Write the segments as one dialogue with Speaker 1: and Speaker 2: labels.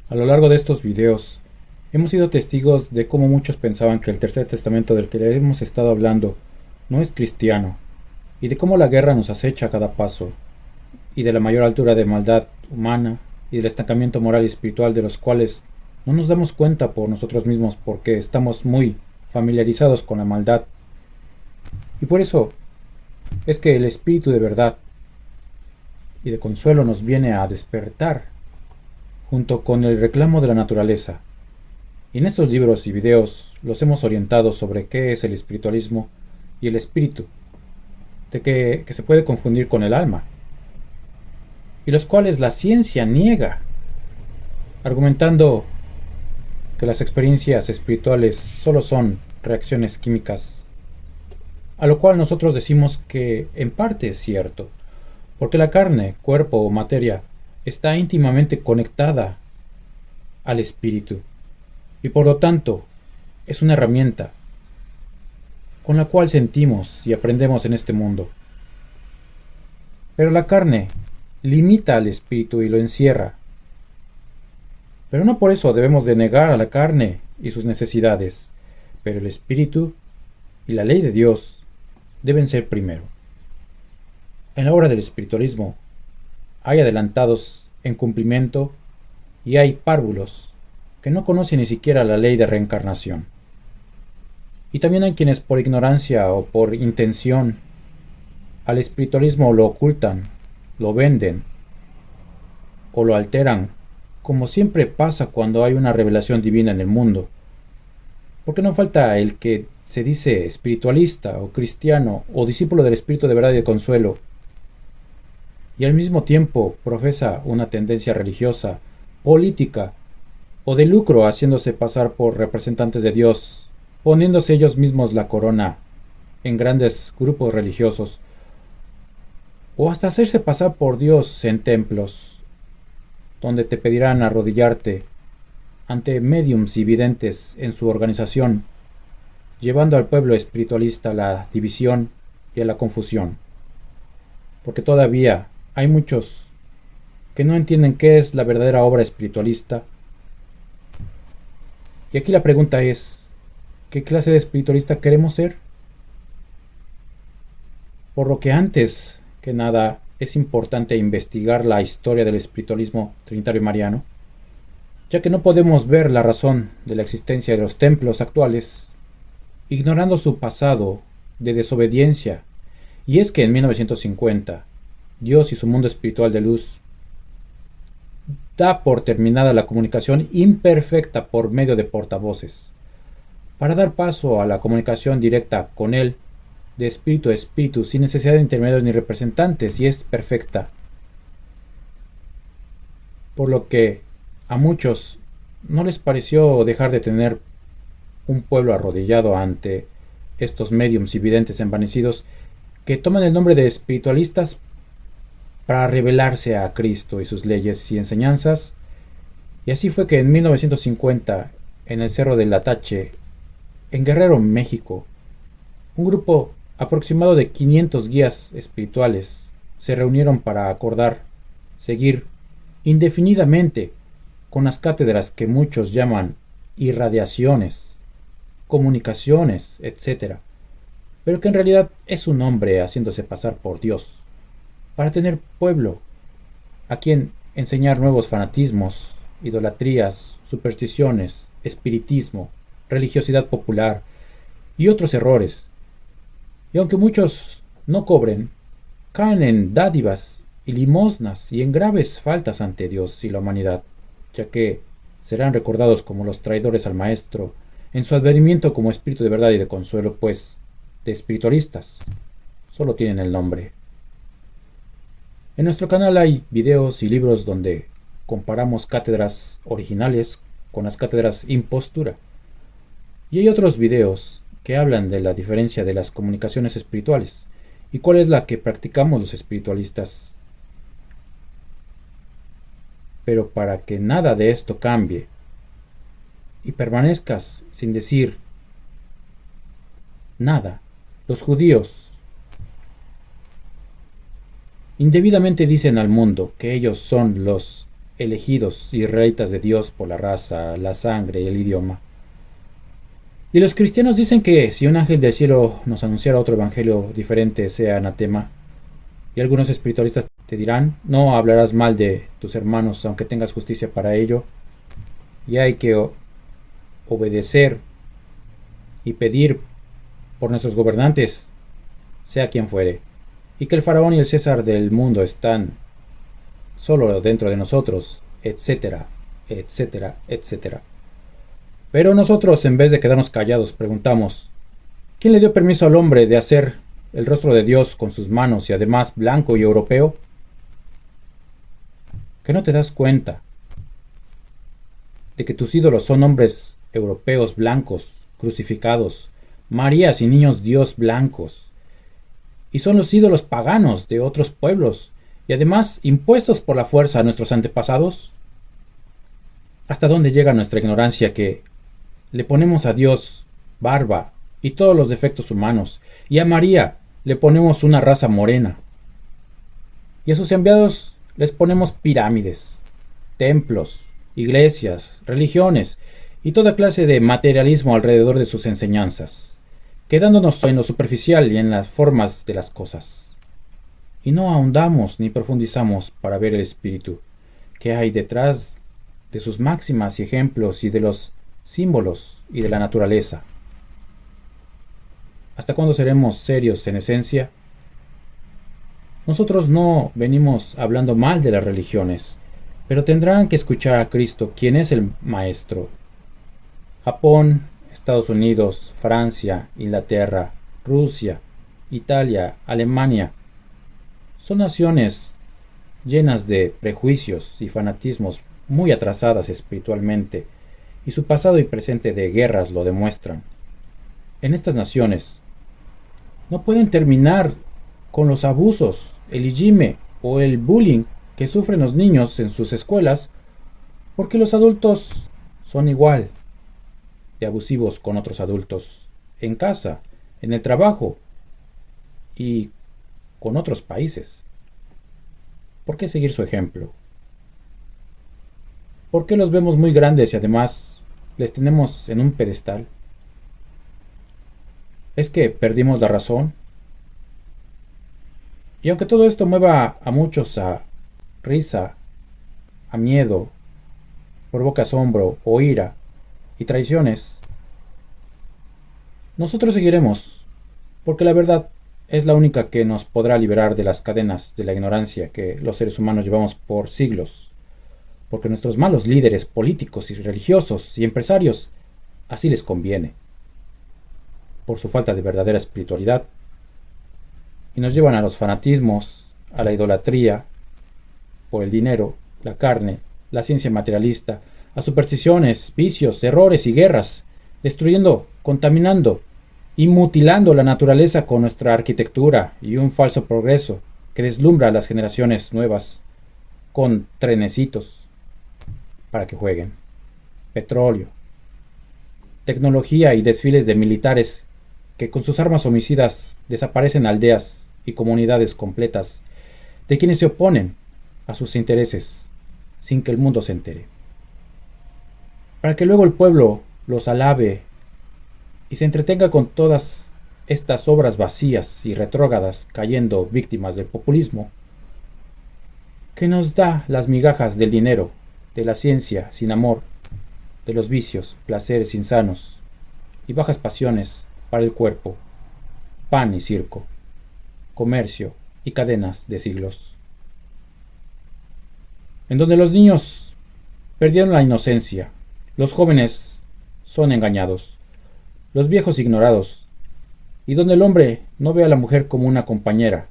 Speaker 1: A lo largo de estos videos, hemos sido testigos de cómo muchos pensaban que el Tercer Testamento del que hemos estado hablando no es cristiano, y de cómo la guerra nos acecha a cada paso, y de la mayor altura de maldad humana y del estancamiento moral y espiritual de los cuales no nos damos cuenta por nosotros mismos porque estamos muy familiarizados con la maldad. Y por eso es que el Espíritu de verdad y de consuelo nos viene a despertar junto con el reclamo de la naturaleza. Y en estos libros y videos los hemos orientado sobre qué es el espiritualismo y el espíritu, de que se puede confundir con el alma, y los cuales la ciencia niega, argumentando que las experiencias espirituales solo son reacciones químicas, a lo cual nosotros decimos que en parte es cierto, porque la carne, cuerpo o materia está íntimamente conectada al espíritu, y por lo tanto es una herramienta con la cual sentimos y aprendemos en este mundo. Pero la carne limita al espíritu y lo encierra. Pero no por eso debemos de negar a la carne y sus necesidades. Pero el espíritu y la ley de Dios deben ser primero. En la obra del espiritualismo hay adelantados en cumplimiento y hay párvulos que no conocen ni siquiera la ley de reencarnación. Y también hay quienes por ignorancia o por intención al espiritualismo lo ocultan, lo venden o lo alteran, como siempre pasa cuando hay una revelación divina en el mundo. Porque no falta el que se dice espiritualista o cristiano o discípulo del Espíritu de verdad y de consuelo, y al mismo tiempo profesa una tendencia religiosa, política o de lucro haciéndose pasar por representantes de Dios, poniéndose ellos mismos la corona en grandes grupos religiosos, o hasta hacerse pasar por Dios en templos, donde te pedirán arrodillarte ante médiums y videntes en su organización, llevando al pueblo espiritualista a la división y a la confusión. Porque todavía hay muchos que no entienden qué es la verdadera obra espiritualista. Y aquí la pregunta es, ¿qué clase de espiritualista queremos ser? Por lo que antes que nada es importante investigar la historia del espiritualismo trinitario mariano, ya que no podemos ver la razón de la existencia de los templos actuales, ignorando su pasado de desobediencia. Y es que en 1950, Dios y su mundo espiritual de luz da por terminada la comunicación imperfecta por medio de portavoces, para dar paso a la comunicación directa con Él, de espíritu a espíritu, sin necesidad de intermediarios ni representantes, y es perfecta. Por lo que a muchos no les pareció dejar de tener un pueblo arrodillado ante estos médiums y videntes envanecidos que toman el nombre de espiritualistas para revelarse a Cristo y sus leyes y enseñanzas. Y así fue que en 1950, en el Cerro del Atache, en Guerrero, México, un grupo aproximado de 500 guías espirituales se reunieron para acordar seguir indefinidamente con las cátedras que muchos llaman irradiaciones, comunicaciones, etc., pero que en realidad es un hombre haciéndose pasar por Dios, para tener pueblo a quien enseñar nuevos fanatismos, idolatrías, supersticiones, espiritismo, religiosidad popular y otros errores. Y aunque muchos no cobren, caen en dádivas y limosnas y en graves faltas ante Dios y la humanidad, ya que serán recordados como los traidores al Maestro en su advenimiento como espíritu de verdad y de consuelo, pues de espiritualistas solo tienen el nombre. En nuestro canal hay videos y libros donde comparamos cátedras originales con las cátedras impostura. Y hay otros videos que hablan de la diferencia de las comunicaciones espirituales y cuál es la que practicamos los espiritualistas. Pero para que nada de esto cambie y permanezcas sin decir nada, los judíos indebidamente dicen al mundo que ellos son los elegidos israelitas de Dios por la raza, la sangre y el idioma. Y los cristianos dicen que si un ángel del cielo nos anunciara otro evangelio diferente sea anatema. Y algunos espiritualistas te dirán, no hablarás mal de tus hermanos aunque tengas justicia para ello. Y hay que obedecer y pedir por nuestros gobernantes, sea quien fuere. Y que el faraón y el César del mundo están solo dentro de nosotros, etcétera, etcétera, etcétera. Pero nosotros, en vez de quedarnos callados, preguntamos, ¿quién le dio permiso al hombre de hacer el rostro de Dios con sus manos y además blanco y europeo? ¿Que no te das cuenta de que tus ídolos son hombres europeos blancos, crucificados, Marías y niños Dios blancos? Y son los ídolos paganos de otros pueblos y además impuestos por la fuerza a nuestros antepasados. ¿Hasta dónde llega nuestra ignorancia que le ponemos a Dios barba y todos los defectos humanos, y a María le ponemos una raza morena, y a sus enviados les ponemos pirámides, templos, iglesias, religiones y toda clase de materialismo alrededor de sus enseñanzas, quedándonos en lo superficial y en las formas de las cosas? Y no ahondamos ni profundizamos para ver el espíritu que hay detrás de sus máximas y ejemplos y de los símbolos y de la naturaleza. ¿Hasta cuándo seremos serios en esencia? Nosotros no venimos hablando mal de las religiones, pero tendrán que escuchar a Cristo, quien es el Maestro. Japón, Estados Unidos, Francia, Inglaterra, Rusia, Italia, Alemania, son naciones llenas de prejuicios y fanatismos, muy atrasadas espiritualmente, y su pasado y presente de guerras lo demuestran. En estas naciones no pueden terminar con los abusos, el hijime o el bullying que sufren los niños en sus escuelas, porque los adultos son igual de abusivos con otros adultos, en casa, en el trabajo y con otros países. ¿Por qué seguir su ejemplo? ¿Por qué los vemos muy grandes y además les tenemos en un pedestal? ¿Es que perdimos la razón? Y aunque todo esto mueva a muchos a risa, a miedo, provoca asombro o ira y traiciones, nosotros seguiremos, porque la verdad es la única que nos podrá liberar de las cadenas de la ignorancia que los seres humanos llevamos por siglos, porque nuestros malos líderes políticos y religiosos y empresarios así les conviene, por su falta de verdadera espiritualidad, y nos llevan a los fanatismos, a la idolatría, por el dinero, la carne, la ciencia materialista, a supersticiones, vicios, errores y guerras, destruyendo, contaminando y mutilando la naturaleza con nuestra arquitectura y un falso progreso que deslumbra a las generaciones nuevas con trenecitos para que jueguen, petróleo, tecnología y desfiles de militares que con sus armas homicidas desaparecen aldeas y comunidades completas de quienes se oponen a sus intereses sin que el mundo se entere, para que luego el pueblo los alabe y se entretenga con todas estas obras vacías y retrógradas, cayendo víctimas del populismo que nos da las migajas del dinero, de la ciencia sin amor, de los vicios, placeres insanos y bajas pasiones para el cuerpo, pan y circo, comercio y cadenas de siglos, en donde los niños perdieron la inocencia, los jóvenes son engañados, los viejos ignorados, y donde el hombre no ve a la mujer como una compañera,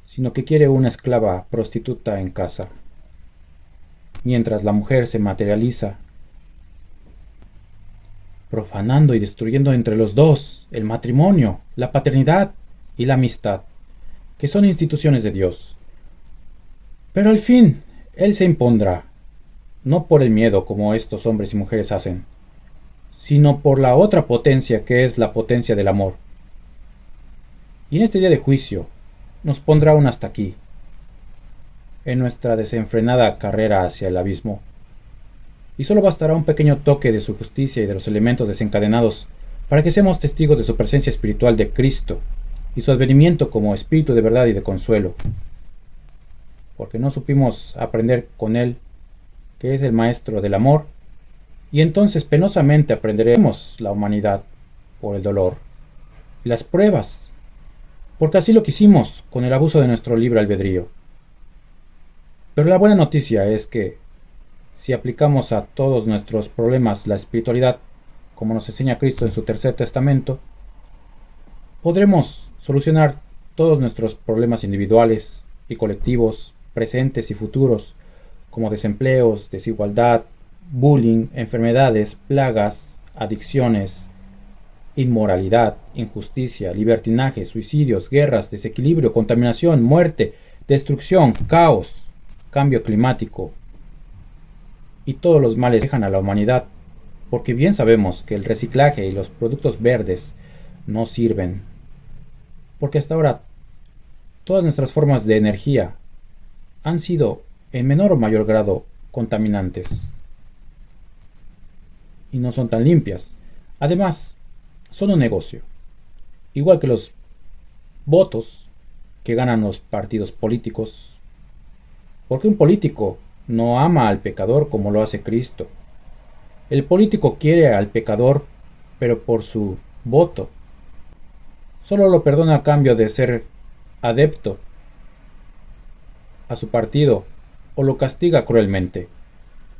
Speaker 1: sino que quiere una esclava prostituta en casa, mientras la mujer se materializa, profanando y destruyendo entre los dos el matrimonio, la paternidad y la amistad, que son instituciones de Dios. Pero al fin, Él se impondrá, no por el miedo como estos hombres y mujeres hacen, sino por la otra potencia que es la potencia del amor. Y en este día de juicio nos pondrá un hasta aquí. en nuestra desenfrenada carrera hacia el abismo. Y solo bastará un pequeño toque de su justicia y de los elementos desencadenados para que seamos testigos de su presencia espiritual de Cristo y su advenimiento como espíritu de verdad y de consuelo, porque no supimos aprender con él, que es el maestro del amor, y entonces penosamente aprenderemos la humanidad por el dolor y las pruebas, porque así lo quisimos con el abuso de nuestro libre albedrío. Pero la buena noticia es que si aplicamos a todos nuestros problemas la espiritualidad, como nos enseña Cristo en su tercer testamento, podremos solucionar todos nuestros problemas individuales y colectivos, presentes y futuros, como desempleos, desigualdad, bullying, enfermedades, plagas, adicciones, inmoralidad, injusticia, libertinaje, suicidios, guerras, desequilibrio, contaminación, muerte, destrucción, caos, cambio climático y todos los males que dejan a la humanidad, porque bien sabemos que el reciclaje y los productos verdes no sirven, porque hasta ahora todas nuestras formas de energía han sido en menor o mayor grado contaminantes y no son tan limpias. Además, son un negocio, igual que los votos que ganan los partidos políticos, porque un político no ama al pecador como lo hace Cristo. El político quiere al pecador, pero por su voto. Solo lo perdona a cambio de ser adepto a su partido o lo castiga cruelmente,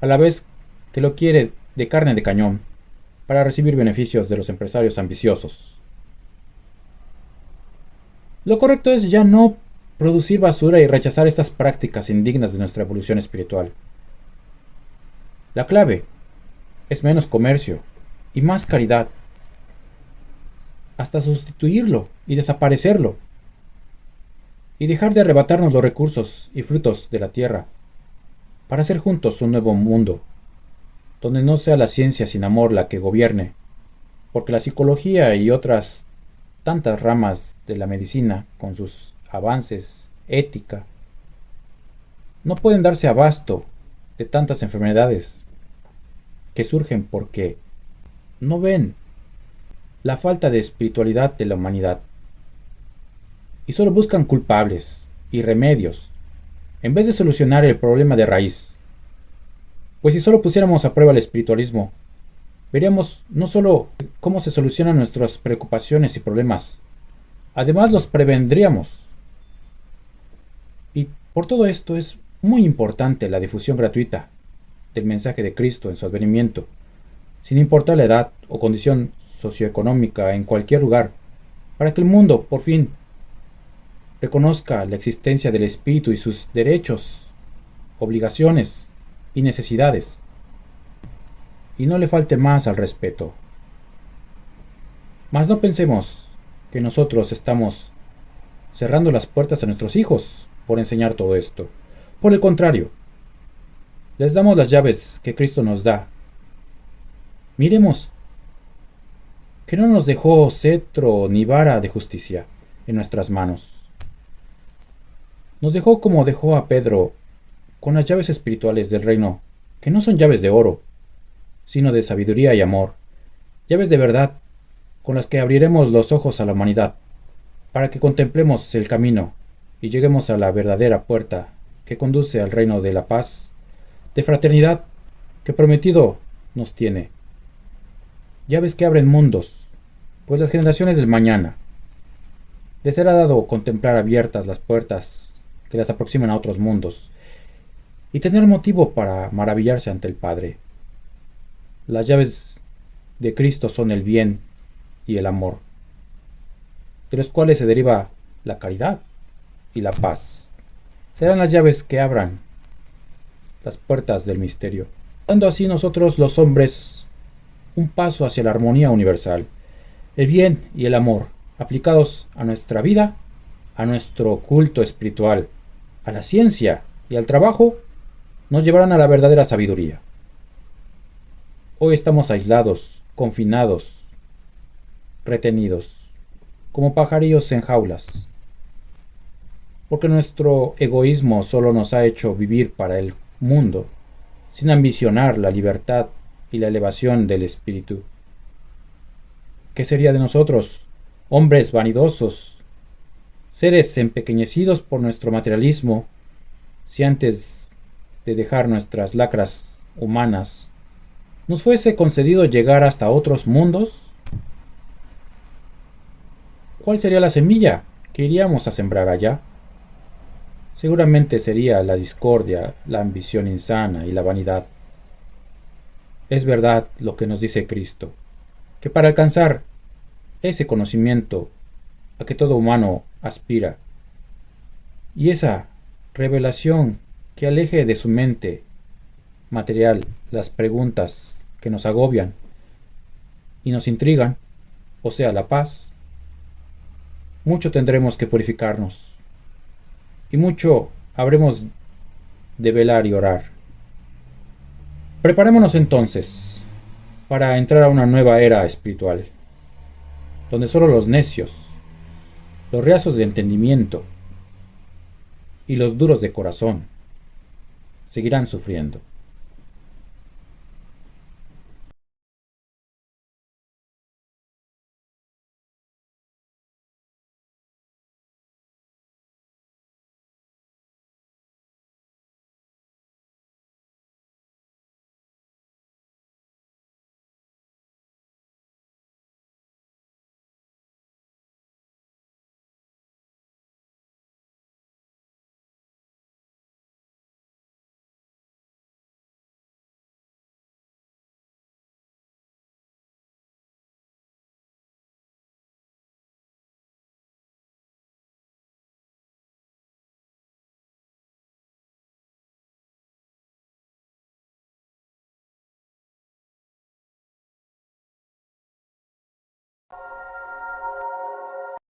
Speaker 1: a la vez que lo quiere de carne de cañón para recibir beneficios de los empresarios ambiciosos. Lo correcto es ya no producir basura y rechazar estas prácticas indignas de nuestra evolución espiritual. La clave es menos comercio y más caridad, hasta sustituirlo y desaparecerlo, y dejar de arrebatarnos los recursos y frutos de la tierra, para hacer juntos un nuevo mundo, donde no sea la ciencia sin amor la que gobierne, porque la psicología y otras tantas ramas de la medicina, con sus avances, ética, no pueden darse abasto de tantas enfermedades que surgen porque no ven la falta de espiritualidad de la humanidad y solo buscan culpables y remedios en vez de solucionar el problema de raíz. Pues si solo pusiéramos a prueba el espiritualismo, veríamos no solo cómo se solucionan nuestras preocupaciones y problemas, además los prevendríamos. Y por todo esto es muy importante la difusión gratuita del mensaje de Cristo en su advenimiento, sin importar la edad o condición socioeconómica en cualquier lugar, para que el mundo, por fin, reconozca la existencia del Espíritu y sus derechos, obligaciones y necesidades, y no le falte más al respeto. Mas no pensemos que nosotros estamos cerrando las puertas a nuestros hijos por enseñar todo esto. Por el contrario, les damos las llaves que Cristo nos da. Miremos que no nos dejó cetro ni vara de justicia en nuestras manos. Nos dejó como dejó a Pedro, con las llaves espirituales del reino, que no son llaves de oro, sino de sabiduría y amor, llaves de verdad, con las que abriremos los ojos a la humanidad, para que contemplemos el camino y lleguemos a la verdadera puerta que conduce al reino de la paz, de fraternidad, que prometido nos tiene. Llaves que abren mundos, pues las generaciones del mañana les será dado contemplar abiertas las puertas que las aproximan a otros mundos, y tener motivo para maravillarse ante el Padre. Las llaves de Cristo son el bien y el amor, de los cuales se deriva la caridad y la paz. Serán las llaves que abran las puertas del misterio, dando así nosotros los hombres un paso hacia la armonía universal, el bien y el amor, aplicados a nuestra vida, a nuestro culto espiritual, a la ciencia y al trabajo, nos llevarán a la verdadera sabiduría. Hoy estamos aislados, confinados, retenidos, como pajarillos en jaulas. porque nuestro egoísmo solo nos ha hecho vivir para el mundo, sin ambicionar la libertad y la elevación del espíritu. ¿Qué sería de nosotros, hombres vanidosos, seres empequeñecidos por nuestro materialismo, si antes de dejar nuestras lacras humanas nos fuese concedido llegar hasta otros mundos? ¿Cuál sería la semilla que iríamos a sembrar allá? Seguramente sería la discordia, la ambición insana y la vanidad. Es verdad lo que nos dice Cristo, que para alcanzar ese conocimiento a que todo humano aspira, y esa revelación que aleje de su mente material las preguntas que nos agobian y nos intrigan, o sea, la paz, mucho tendremos que purificarnos y mucho habremos de velar y orar. Preparémonos entonces para entrar a una nueva era espiritual, donde solo los necios, los reacios de entendimiento y los duros de corazón seguirán sufriendo.